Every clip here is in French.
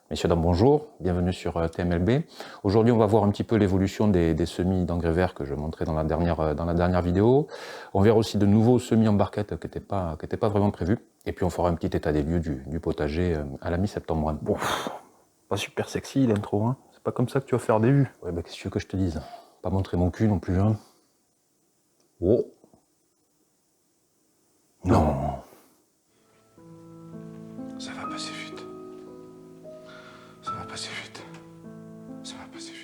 Messieurs, dames, bonjour, bienvenue sur TMLB. Aujourd'hui, on va voir un petit peu l'évolution des semis d'engrais verts que je montrais dans la dernière vidéo. On verra aussi de nouveaux semis en barquette qui n'étaient pas vraiment prévus. Et puis, on fera un petit état des lieux du potager à la mi-septembre. Bon, pas super sexy l'intro, hein. C'est pas comme ça que tu vas faire des vues. Ouais, bah, qu'est-ce que tu veux que je te dise? Pas montrer mon cul non plus, hein. Oh. Non. Ça va passer vite. Ça va passer vite. Ça va passer vite.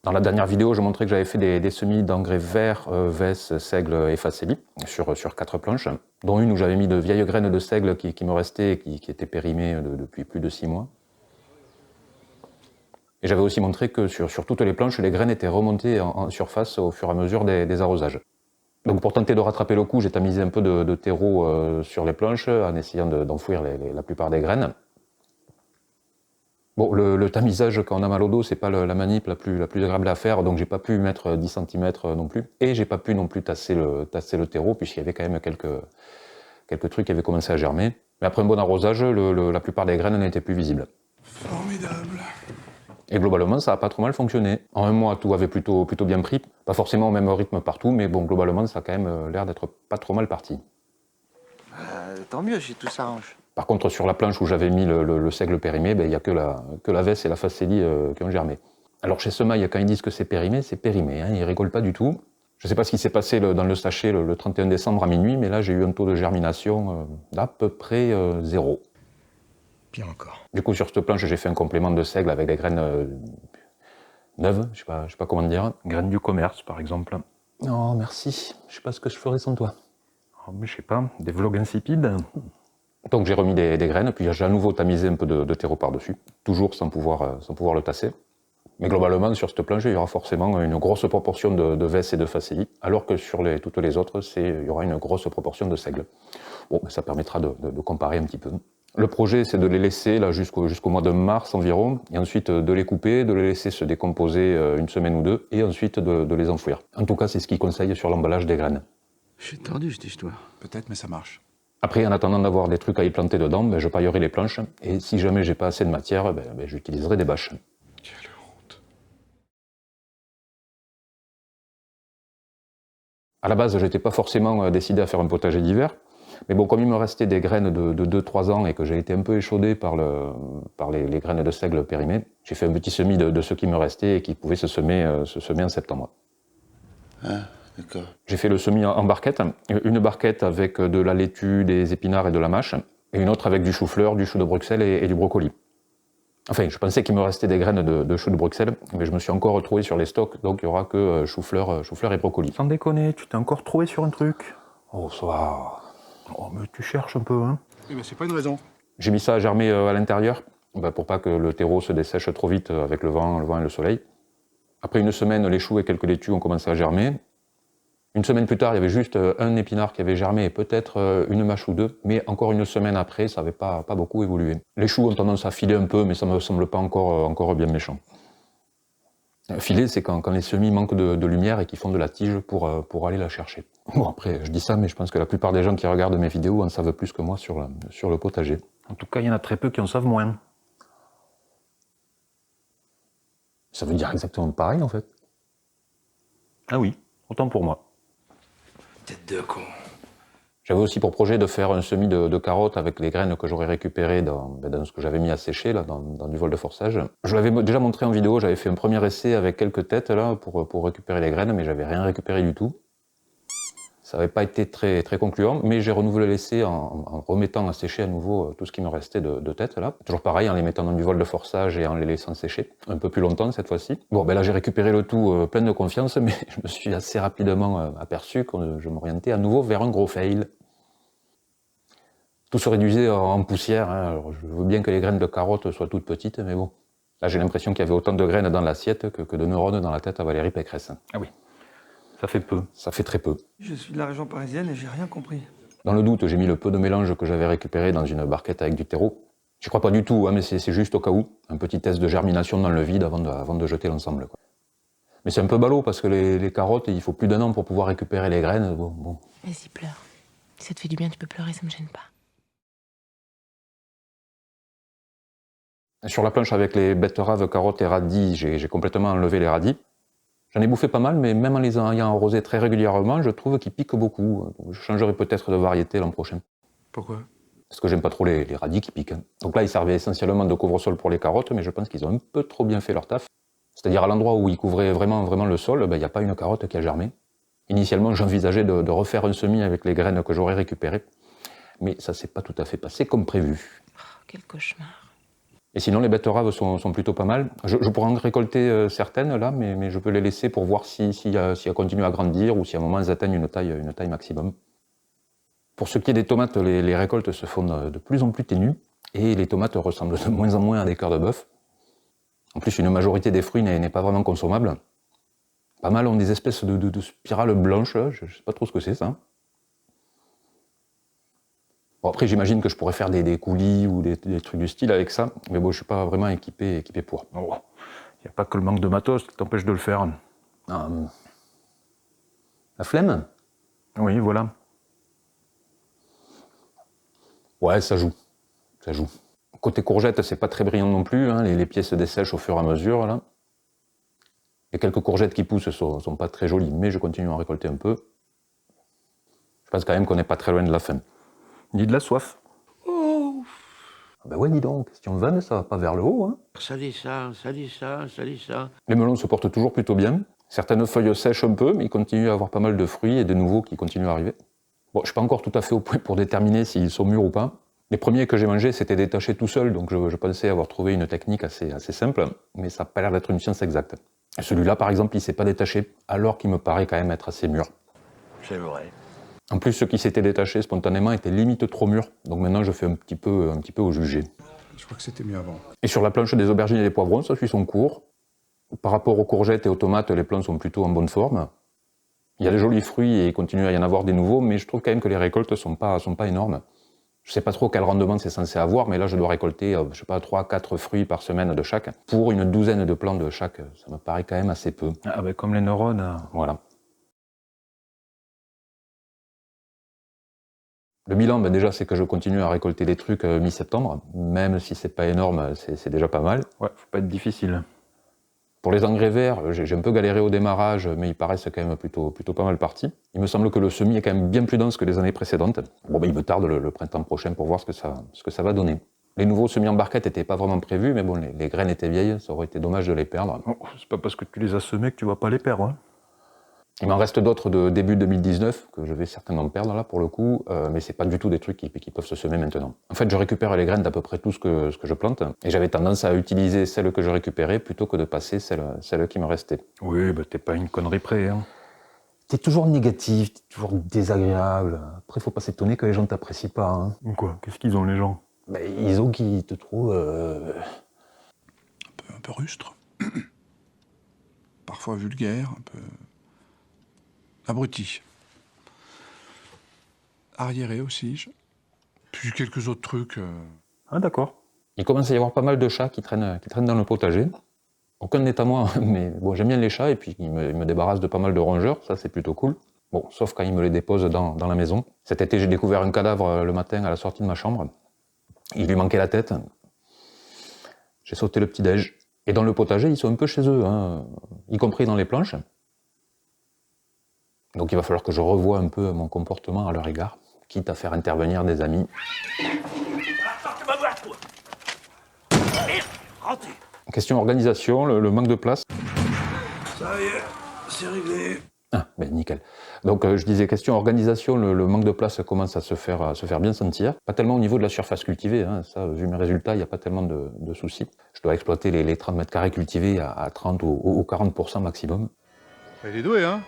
Dans la dernière vidéo, je montrais que j'avais fait des semis d'engrais verts, Vess, seigle et facélie sur 4 planches, dont une où j'avais mis de vieilles graines de seigle qui me restaient et qui étaient périmées depuis plus de 6 mois. Et j'avais aussi montré que sur toutes les planches, les graines étaient remontées en surface au fur et à mesure des arrosages. Donc pour tenter de rattraper le coup, j'ai tamisé un peu de terreau sur les planches en essayant d'enfouir la plupart des graines. Bon, le tamisage quand on a mal au dos, c'est pas la manip la plus agréable à faire, donc j'ai pas pu mettre 10 cm non plus, et j'ai pas pu non plus tasser le terreau, puisqu'il y avait quand même quelques trucs qui avaient commencé à germer. Mais après un bon arrosage, la plupart des graines n'étaient plus visibles. Formidable. Et globalement, ça a pas trop mal fonctionné. En un mois, tout avait plutôt bien pris, pas forcément au même rythme partout, mais bon, globalement, ça a quand même l'air d'être pas trop mal parti. Tant mieux si tout s'arrange. Par contre, sur la planche où j'avais mis le seigle périmé, il n'y a que la Vess et la facélie qui ont germé. Alors chez Semaille, quand ils disent que c'est périmé, hein, ils rigolent pas du tout. Je ne sais pas ce qui s'est passé dans le sachet le 31 décembre à minuit, mais là j'ai eu un taux de germination d'à peu près 0. Pire encore. Du coup, sur cette planche, j'ai fait un complément de seigle avec des graines neuves, je sais pas comment dire. Graines du commerce, par exemple. Oh, merci. Je sais pas ce que je ferais sans toi. Oh, mais je sais pas, des vlogs insipides. Donc j'ai remis des graines, puis j'ai à nouveau tamisé un peu de terreau par-dessus, toujours sans pouvoir le tasser. Mais globalement, sur cette planche, il y aura forcément une grosse proportion de Vess et de facélie, alors que sur toutes les autres, il y aura une grosse proportion de seigle. Bon, ça permettra de comparer un petit peu. Le projet, c'est de les laisser là jusqu'au mois de mars environ, et ensuite de les couper, de les laisser se décomposer une semaine ou deux, et ensuite de les enfouir. En tout cas, c'est ce qu'ils conseillent sur l'emballage des graines. J'ai tendu cette histoire. Peut-être, mais ça marche. Après, en attendant d'avoir des trucs à y planter dedans, je paillerai les planches, et si jamais j'ai pas assez de matière, j'utiliserai des bâches. Quelle honte. À la base, j'étais pas forcément décidé à faire un potager d'hiver, mais bon, comme il me restait des graines de 2-3 ans et que j'ai été un peu échaudé par les graines de seigle périmées, j'ai fait un petit semis de ce qui me restait et qui pouvait se semer en septembre. Ah, d'accord. J'ai fait le semis en barquette, une barquette avec de la laitue, des épinards et de la mâche, et une autre avec du chou-fleur, du chou de Bruxelles et du brocoli. Enfin, je pensais qu'il me restait des graines de chou de Bruxelles, mais je me suis encore retrouvé sur les stocks, donc il n'y aura que chou-fleur et brocoli. Sans déconner, tu t'es encore trouvé sur un truc? Oh, ça va. Oh, mais tu cherches un peu, hein. Oui, mais c'est pas une raison. J'ai mis ça à germer à l'intérieur, pour pas que le terreau se dessèche trop vite avec le vent et le soleil. Après une semaine, les choux et quelques laitues ont commencé à germer. Une semaine plus tard, il y avait juste un épinard qui avait germé et peut-être une mâche ou deux, mais encore une semaine après, ça n'avait pas beaucoup évolué. Les choux ont tendance à filer un peu, mais ça ne me semble pas encore bien méchant. Filer, c'est quand les semis manquent de lumière et qu'ils font de la tige pour aller la chercher. Bon, après, je dis ça, mais je pense que la plupart des gens qui regardent mes vidéos en savent plus que moi sur le potager. En tout cas, il y en a très peu qui en savent moins. Ça veut dire exactement pareil, en fait. Ah oui, autant pour moi. Tête de con. J'avais aussi pour projet de faire un semis de carottes avec les graines que j'aurais récupérées dans ce que j'avais mis à sécher, là, dans du vol de forçage. Je l'avais déjà montré en vidéo, j'avais fait un premier essai avec quelques têtes là, pour récupérer les graines, mais j'avais rien récupéré du tout. Ça n'avait pas été très, très concluant, mais j'ai renouvelé l'essai en remettant à sécher à nouveau tout ce qui me restait de tête là. Toujours pareil, en les mettant dans du vol de forçage et en les laissant sécher, un peu plus longtemps cette fois-ci. Bon, ben là j'ai récupéré le tout plein de confiance, mais je me suis assez rapidement aperçu que je m'orientais à nouveau vers un gros fail. Tout se réduisait en poussière, hein. Alors, je veux bien que les graines de carottes soient toutes petites, mais bon. Là j'ai l'impression qu'il y avait autant de graines dans l'assiette que de neurones dans la tête à Valérie Pécresse. Ah oui. Ça fait peu. Ça fait très peu. Je suis de la région parisienne et j'ai rien compris. Dans le doute, j'ai mis le peu de mélange que j'avais récupéré dans une barquette avec du terreau. J'y crois pas du tout, hein, mais c'est juste au cas où. Un petit test de germination dans le vide avant de jeter l'ensemble. Mais c'est un peu ballot parce que les carottes, il faut plus d'1 an pour pouvoir récupérer les graines. Bon. Vas-y, pleure. Si ça te fait du bien, tu peux pleurer, ça me gêne pas. Sur la planche avec les betteraves, carottes et radis, j'ai complètement enlevé les radis. J'en ai bouffé pas mal, mais même en les ayant arrosés très régulièrement, je trouve qu'ils piquent beaucoup. Je changerai peut-être de variété l'an prochain. Pourquoi? Parce que j'aime pas trop les radis qui piquent. Donc là, ils servaient essentiellement de couvre-sol pour les carottes, mais je pense qu'ils ont un peu trop bien fait leur taf. C'est-à-dire à l'endroit où ils couvraient vraiment le sol, il n'y a pas une carotte qui a germé. Initialement, j'envisageais de refaire un semis avec les graines que j'aurais récupérées, mais ça s'est pas tout à fait passé comme prévu. Oh, quel cauchemar. Et sinon, les betteraves sont plutôt pas mal. Je pourrais en récolter certaines là, mais je peux les laisser pour voir si elles continuent à grandir ou si à un moment elles atteignent une taille maximum. Pour ce qui est des tomates, les récoltes se font de plus en plus ténues et les tomates ressemblent de moins en moins à des cœurs de bœuf. En plus, une majorité des fruits n'est pas vraiment consommable. Pas mal ont des espèces de spirales blanches, là. Je sais pas trop ce que c'est ça. Bon, après, j'imagine que je pourrais faire des coulis ou des trucs du style avec ça, mais bon, je suis pas vraiment équipé pour. Il n'y a pas que le manque de matos qui t'empêche de le faire. La flemme? Oui, voilà. Ouais, ça joue. Ça joue. Côté courgettes, c'est pas très brillant non plus, hein. Les pieds se dessèchent au fur et à mesure, là. Les quelques courgettes qui poussent sont pas très jolies, mais je continue à en récolter un peu. Je pense quand même qu'on n'est pas très loin de la fin. Ni de la soif. Oh. Ben ouais, dis donc, question vanne, ça va pas vers le haut, hein. Ça dit ça, ça dit ça, ça dit ça. Les melons se portent toujours plutôt bien. Certaines feuilles sèchent un peu, mais il continue à avoir pas mal de fruits et de nouveaux qui continuent à arriver. Bon, je suis pas encore tout à fait au point pour déterminer s'ils sont mûrs ou pas. Les premiers que j'ai mangés s'étaient détachés tout seuls, donc je pensais avoir trouvé une technique assez simple, mais ça n'a pas l'air d'être une science exacte. Celui-là, par exemple, il s'est pas détaché, alors qu'il me paraît quand même être assez mûr. C'est vrai. En plus, ceux qui s'étaient détachés spontanément étaient limite trop mûrs, donc maintenant je fais un petit peu au jugé. Je crois que c'était mieux avant. Et sur la planche des aubergines et des poivrons, ça suit son cours. Par rapport aux courgettes et aux tomates, les plants sont plutôt en bonne forme. Il y a des jolis fruits et il continue à y en avoir des nouveaux, mais je trouve quand même que les récoltes sont pas énormes. Je sais pas trop quel rendement c'est censé avoir, mais là je dois récolter, 3-4 fruits par semaine de chaque. Pour une douzaine de plants de chaque, ça me paraît quand même assez peu. Ah ben comme les neurones. Voilà. Le bilan, déjà, c'est que je continue à récolter des trucs mi-septembre, même si c'est pas énorme, c'est déjà pas mal. Ouais, faut pas être difficile. Pour les engrais verts, j'ai un peu galéré au démarrage, mais ils paraissent quand même plutôt pas mal partis. Il me semble que le semis est quand même bien plus dense que les années précédentes. Bon, il me tarde le printemps prochain pour voir ce que ça va donner. Les nouveaux semis en barquette n'étaient pas vraiment prévus, mais bon, les graines étaient vieilles, ça aurait été dommage de les perdre. Oh, c'est pas parce que tu les as semés que tu vas pas les perdre. Hein. Il m'en reste d'autres de début 2019, que je vais certainement perdre là pour le coup, mais c'est pas du tout des trucs qui peuvent se semer maintenant. En fait, je récupère les graines d'à peu près tout ce que je plante, et j'avais tendance à utiliser celles que je récupérais plutôt que de passer celles qui me restaient. Oui, t'es pas une connerie près. Hein. T'es toujours négatif, t'es toujours désagréable. Après, faut pas s'étonner que les gens t'apprécient pas. Hein. Quoi? Qu'est-ce qu'ils ont les gens? Ils ont qui te trouvent... Un peu rustre. Parfois vulgaire, un peu... abruti. Arriéré aussi. Puis quelques autres trucs. Ah d'accord. Il commence à y avoir pas mal de chats qui traînent dans le potager. Aucun n'est à moi, mais bon, j'aime bien les chats et puis ils me débarrassent de pas mal de rongeurs, ça c'est plutôt cool. Bon, sauf quand ils me les déposent dans la maison. Cet été, j'ai découvert un cadavre le matin à la sortie de ma chambre. Il lui manquait la tête. J'ai sauté le petit-déj. Et dans le potager, ils sont un peu chez eux, hein, y compris dans les planches. Donc il va falloir que je revoie un peu mon comportement à leur égard, quitte à faire intervenir des amis. Question organisation, le manque de place. Ça y est, c'est réglé. Ah, Ben, nickel. Donc je disais, question organisation, le manque de place commence à se faire bien sentir. Pas tellement au niveau de la surface cultivée, hein. Ça, vu mes résultats, il n'y a pas tellement de soucis. Je dois exploiter les 30 mètres carrés cultivés à 30 ou 40% maximum. Il est doué, hein?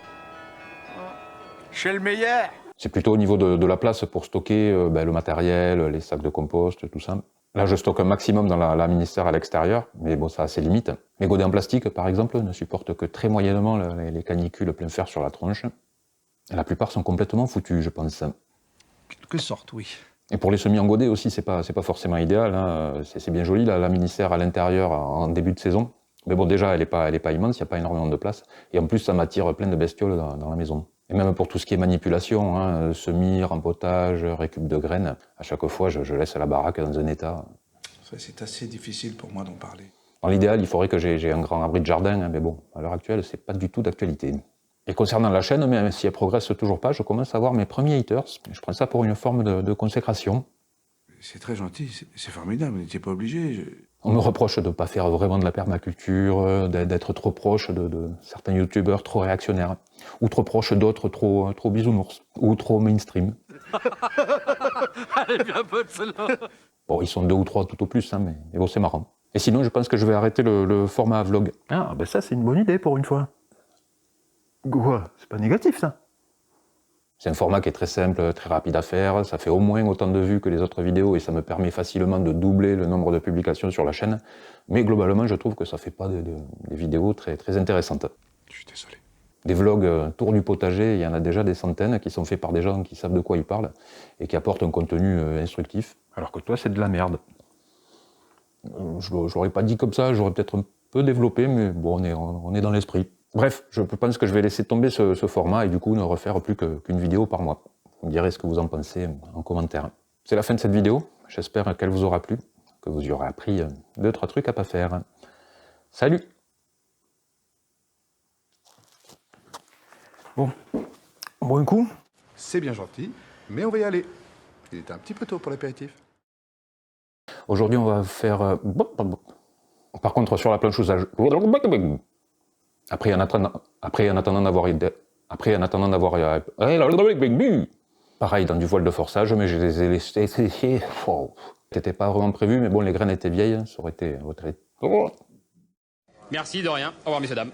Chez le meilleur. C'est plutôt au niveau de la place pour stocker le matériel, les sacs de compost, tout ça. Là, je stocke un maximum dans la ministère à l'extérieur, mais bon, ça a ses limites. Mes godets en plastique, par exemple, ne supportent que très moyennement les canicules plein fer sur la tronche. Et la plupart sont complètement foutus, je pense. Quelque sorte, oui. Et pour les semis en godet aussi, c'est pas forcément idéal, hein. C'est bien joli, la ministère à l'intérieur en début de saison. Mais bon, déjà, elle est pas immense, il n'y a pas énormément de place. Et en plus, ça m'attire plein de bestioles dans la maison. Et même pour tout ce qui est manipulation, hein, semis, rempotage, récup de graines, à chaque fois, je laisse la baraque dans un état. C'est assez difficile pour moi d'en parler. Dans l'idéal, il faudrait que j'ai un grand abri de jardin, hein, mais bon, à l'heure actuelle, c'est pas du tout d'actualité. Et concernant la chaîne, même si elle progresse toujours pas, je commence à avoir mes premiers haters. Je prends ça pour une forme de consécration. C'est très gentil, c'est formidable, vous n'étiez pas obligé. On me reproche de ne pas faire vraiment de la permaculture, d'être trop proche de certains youtubeurs trop réactionnaires, ou trop proche d'autres trop bisounours, ou trop mainstream. Elle est bien bonne celle-là. Bon, ils sont 2 ou 3 tout au plus, hein, mais bon, c'est marrant. Et sinon, je pense que je vais arrêter le format vlog. Ah, ben ça, c'est une bonne idée pour une fois. Quoi? C'est pas négatif, ça. C'est un format qui est très simple, très rapide à faire, ça fait au moins autant de vues que les autres vidéos et ça me permet facilement de doubler le nombre de publications sur la chaîne. Mais globalement, je trouve que ça fait pas des vidéos très, très intéressantes. Je suis désolé. Des vlogs tour du potager, il y en a déjà des centaines qui sont faits par des gens qui savent de quoi ils parlent et qui apportent un contenu instructif. Alors que toi, c'est de la merde. Je l'aurais pas dit comme ça, j'aurais peut-être un peu développé, mais bon, on est dans l'esprit. Bref, je pense que je vais laisser tomber ce format et du coup ne refaire plus qu'une vidéo par mois. Vous me direz ce que vous en pensez en commentaire. C'est la fin de cette vidéo, j'espère qu'elle vous aura plu, que vous y aurez appris 2-3 trucs à pas faire. Salut! Bon, un coup. C'est bien gentil, mais on va y aller. Il est un petit peu tôt pour l'apéritif. Aujourd'hui, on va faire... Par contre, sur la planche aux âges... Après, en attendant d'avoir... Pareil, dans du voile de forçage, mais je les ai laissés... C'était pas vraiment prévu, mais bon, les graines étaient vieilles, ça aurait été... Merci, de rien. Au revoir, messieurs, dames.